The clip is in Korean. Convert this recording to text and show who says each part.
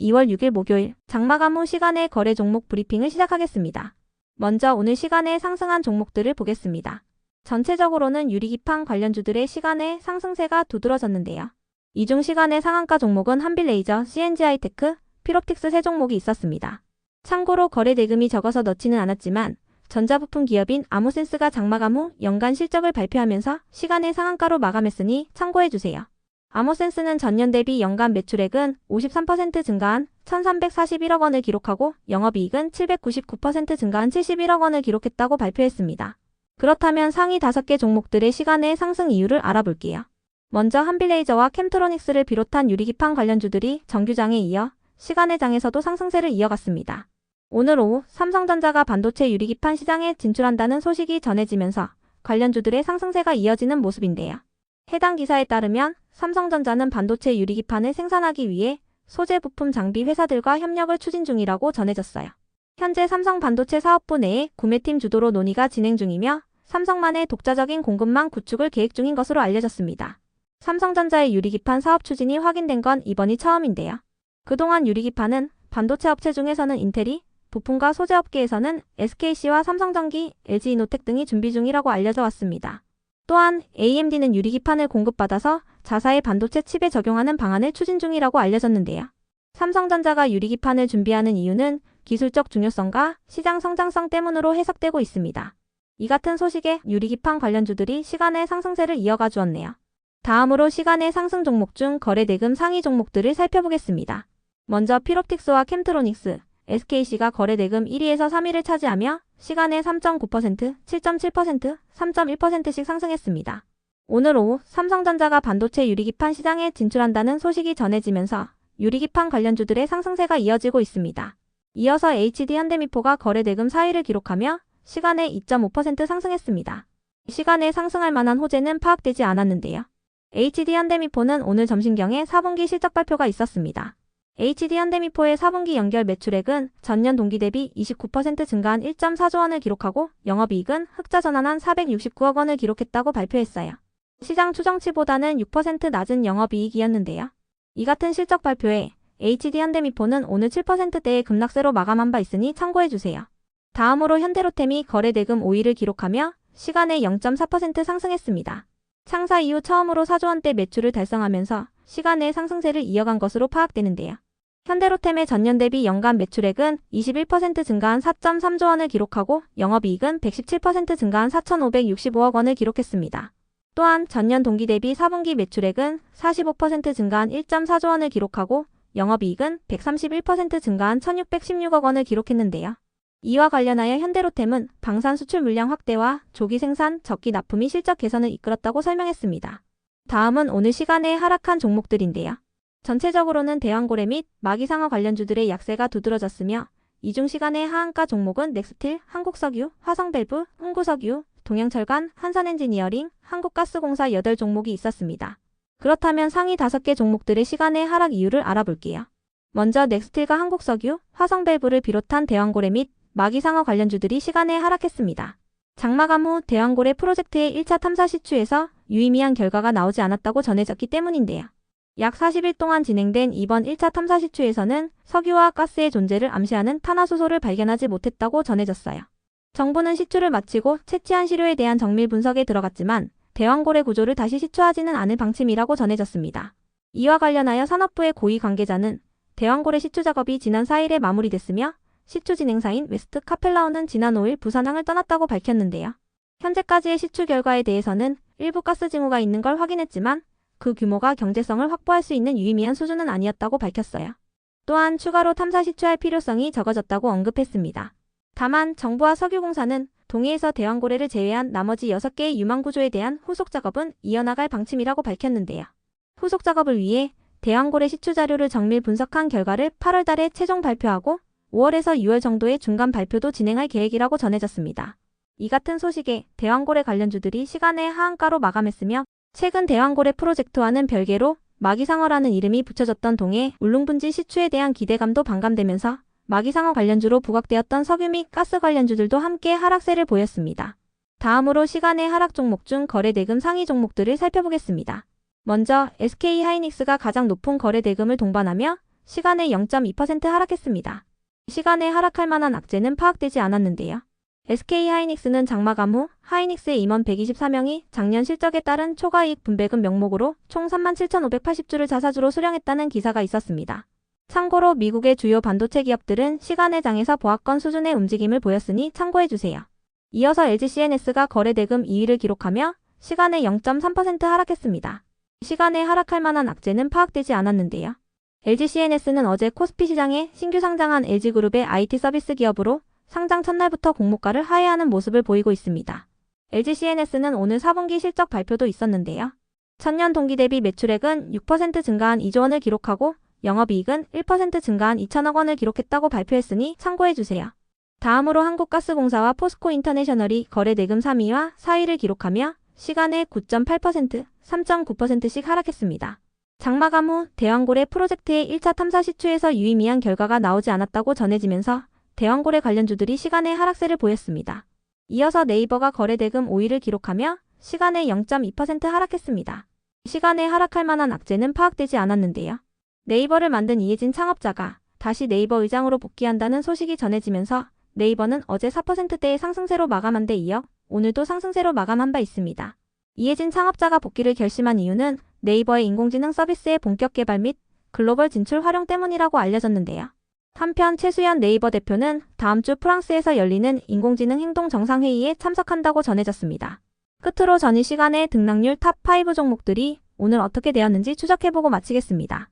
Speaker 1: 2월 6일 목요일 장마감 후 시간의 거래 종목 브리핑을 시작하겠습니다. 먼저 오늘 시간에 상승한 종목들을 보겠습니다. 전체적으로는 유리기판 관련주들의 시간의 상승세가 두드러졌는데요. 이 중 시간의 상한가 종목은 한빌레이저, CNG하이테크, 필옵틱스 세 종목이 있었습니다. 참고로 거래 대금이 적어서 넣지는 않았지만 전자부품 기업인 아모센스가 장마감 후 연간 실적을 발표하면서 시간의 상한가로 마감했으니 참고해주세요. 아모센스는 전년 대비 연간 매출액은 53% 증가한 1,341억 원을 기록하고 영업이익은 799% 증가한 71억 원을 기록했다고 발표했습니다. 그렇다면 상위 5개 종목들의 시간의 상승 이유를 알아볼게요. 먼저 한빌레이저와 캠트로닉스를 비롯한 유리기판 관련주들이 정규장에 이어 시간의 장에서도 상승세를 이어갔습니다. 오늘 오후 삼성전자가 반도체 유리기판 시장에 진출한다는 소식이 전해지면서 관련주들의 상승세가 이어지는 모습인데요. 해당 기사에 따르면 삼성전자는 반도체 유리기판을 생산하기 위해 소재 부품 장비 회사들과 협력을 추진 중이라고 전해졌어요. 현재 삼성 반도체 사업부 내에 구매팀 주도로 논의가 진행 중이며 삼성만의 독자적인 공급망 구축을 계획 중인 것으로 알려졌습니다. 삼성전자의 유리기판 사업 추진이 확인된 건 이번이 처음인데요. 그동안 유리기판은 반도체 업체 중에서는 인텔이, 부품과 소재 업계에서는 SKC와 삼성전기, LG이노텍 등이 준비 중이라고 알려져 왔습니다. 또한 AMD는 유리기판을 공급받아서 자사의 반도체 칩에 적용하는 방안을 추진 중이라고 알려졌는데요. 삼성전자가 유리기판을 준비하는 이유는 기술적 중요성과 시장 성장성 때문으로 해석되고 있습니다. 이 같은 소식에 유리기판 관련주들이 시간의 상승세를 이어가 주었네요. 다음으로 시간의 상승 종목 중 거래 대금 상위 종목들을 살펴보겠습니다. 먼저 필옵틱스와 캠트로닉스, SKC가 거래 대금 1위에서 3위를 차지하며 시간에 3.9%, 7.7%, 3.1%씩 상승했습니다. 오늘 오후 삼성전자가 반도체 유리기판 시장에 진출한다는 소식이 전해지면서 유리기판 관련주들의 상승세가 이어지고 있습니다. 이어서 HD현대미포가 거래 대금 4위를 기록하며 시간에 2.5% 상승했습니다. 시간에 상승할 만한 호재는 파악되지 않았는데요. HD현대미포는 오늘 점심경에 4분기 실적 발표가 있었습니다. HD현대미포의 4분기 연결 매출액은 전년 동기 대비 29% 증가한 1.4조 원을 기록하고 영업이익은 흑자 전환한 469억 원을 기록했다고 발표했어요. 시장 추정치보다는 6% 낮은 영업이익이었는데요. 이 같은 실적 발표에 HD현대미포는 오늘 7%대의 급락세로 마감한 바 있으니 참고해주세요. 다음으로 현대로템이 거래 대금 5위를 기록하며 시간에 0.4% 상승했습니다. 창사 이후 처음으로 4조 원대 매출을 달성하면서 시간의 상승세를 이어간 것으로 파악되는데요. 현대로템의 전년 대비 연간 매출액은 21% 증가한 4.3조 원을 기록하고 영업이익은 117% 증가한 4,565억 원을 기록했습니다. 또한 전년 동기 대비 4분기 매출액은 45% 증가한 1.4조 원을 기록하고 영업이익은 131% 증가한 1,616억 원을 기록했는데요. 이와 관련하여 현대로템은 방산 수출 물량 확대와 조기 생산, 적기 납품이 실적 개선을 이끌었다고 설명했습니다. 다음은 오늘 시간에 하락한 종목들인데요. 전체적으로는 대왕고래 및 마기상어 관련주들의 약세가 두드러졌으며 이 중 시간의 하한가 종목은 넥스틸, 한국석유, 화성밸브, 흥구석유, 동양철강, 한산엔지니어링, 한국가스공사 8종목이 있었습니다. 그렇다면 상위 5개 종목들의 시간의 하락 이유를 알아볼게요. 먼저 넥스틸과 한국석유, 화성밸브를 비롯한 대왕고래 및 마기상어 관련주들이 시간에 하락했습니다. 장마감 후 대왕고래 프로젝트의 1차 탐사 시추에서 유의미한 결과가 나오지 않았다고 전해졌기 때문인데요. 약 40일 동안 진행된 이번 1차 탐사 시추에서는 석유와 가스의 존재를 암시하는 탄화수소를 발견하지 못했다고 전해졌어요. 정부는 시추를 마치고 채취한 시료에 대한 정밀 분석에 들어갔지만 대왕고래 구조를 다시 시추하지는 않을 방침이라고 전해졌습니다. 이와 관련하여 산업부의 고위 관계자는 대왕고래 시추 작업이 지난 4일에 마무리됐으며 시추 진행사인 웨스트 카펠라운은 지난 5일 부산항을 떠났다고 밝혔는데요. 현재까지의 시추 결과에 대해서는 일부 가스 징후가 있는 걸 확인했지만 그 규모가 경제성을 확보할 수 있는 유의미한 수준은 아니었다고 밝혔어요. 또한 추가로 탐사 시추할 필요성이 적어졌다고 언급했습니다. 다만 정부와 석유공사는 동해에서 대왕고래를 제외한 나머지 6개의 유망구조에 대한 후속 작업은 이어나갈 방침이라고 밝혔는데요. 후속 작업을 위해 대왕고래 시추 자료를 정밀 분석한 결과를 8월 달에 최종 발표하고 5월에서 6월 정도의 중간 발표도 진행할 계획이라고 전해졌습니다. 이 같은 소식에 대왕고래 관련주들이 시간의 하한가로 마감했으며 최근 대왕고래 프로젝트와는 별개로 마기상어라는 이름이 붙여졌던 동해 울릉분지 시추에 대한 기대감도 반감되면서 마기상어 관련주로 부각되었던 석유 및 가스 관련주들도 함께 하락세를 보였습니다. 다음으로 시간의 하락 종목 중 거래 대금 상위 종목들을 살펴보겠습니다. 먼저 SK하이닉스가 가장 높은 거래 대금을 동반하며 시간에 0.2% 하락했습니다. 시간에 하락할 만한 악재는 파악되지 않았는데요. SK하이닉스는 장마감 후 하이닉스의 임원 124명이 작년 실적에 따른 초과이익 분배금 명목으로 총 37,580주를 자사주로 수령했다는 기사가 있었습니다. 참고로 미국의 주요 반도체 기업들은 시간의 장에서 보합권 수준의 움직임을 보였으니 참고해주세요. 이어서 LGCNS가 거래 대금 2위를 기록하며 시간에 0.3% 하락했습니다. 시간에 하락할 만한 악재는 파악되지 않았는데요. LGCNS는 어제 코스피 시장에 신규 상장한 LG그룹의 IT 서비스 기업으로 상장 첫날부터 공모가를 하회하는 모습을 보이고 있습니다. LGCNS는 오늘 4분기 실적 발표도 있었는데요. 전년 동기 대비 매출액은 6% 증가한 2조 원을 기록하고 영업이익은 1% 증가한 2천억 원을 기록했다고 발표했으니 참고해주세요. 다음으로 한국가스공사와 포스코인터내셔널이 거래 대금 3위와 4위를 기록하며 시간에 9.8%, 3.9%씩 하락했습니다. 장마감 후 대왕고래 프로젝트의 1차 탐사 시추에서 유의미한 결과가 나오지 않았다고 전해지면서 대왕고래 관련주들이 시간의 하락세를 보였습니다. 이어서 네이버가 거래 대금 5위를 기록하며 시간에 0.2% 하락했습니다. 시간에 하락할 만한 악재는 파악되지 않았는데요. 네이버를 만든 이해진 창업자가 다시 네이버 의장으로 복귀한다는 소식이 전해지면서 네이버는 어제 4%대의 상승세로 마감한 데 이어 오늘도 상승세로 마감한 바 있습니다. 이해진 창업자가 복귀를 결심한 이유는 네이버의 인공지능 서비스의 본격 개발 및 글로벌 진출 활용 때문이라고 알려졌는데요. 한편 최수연 네이버 대표는 다음 주 프랑스에서 열리는 인공지능 행동 정상회의에 참석한다고 전해졌습니다. 끝으로 전일 시간에 등락률 탑5 종목들이 오늘 어떻게 되었는지 추적해보고 마치겠습니다.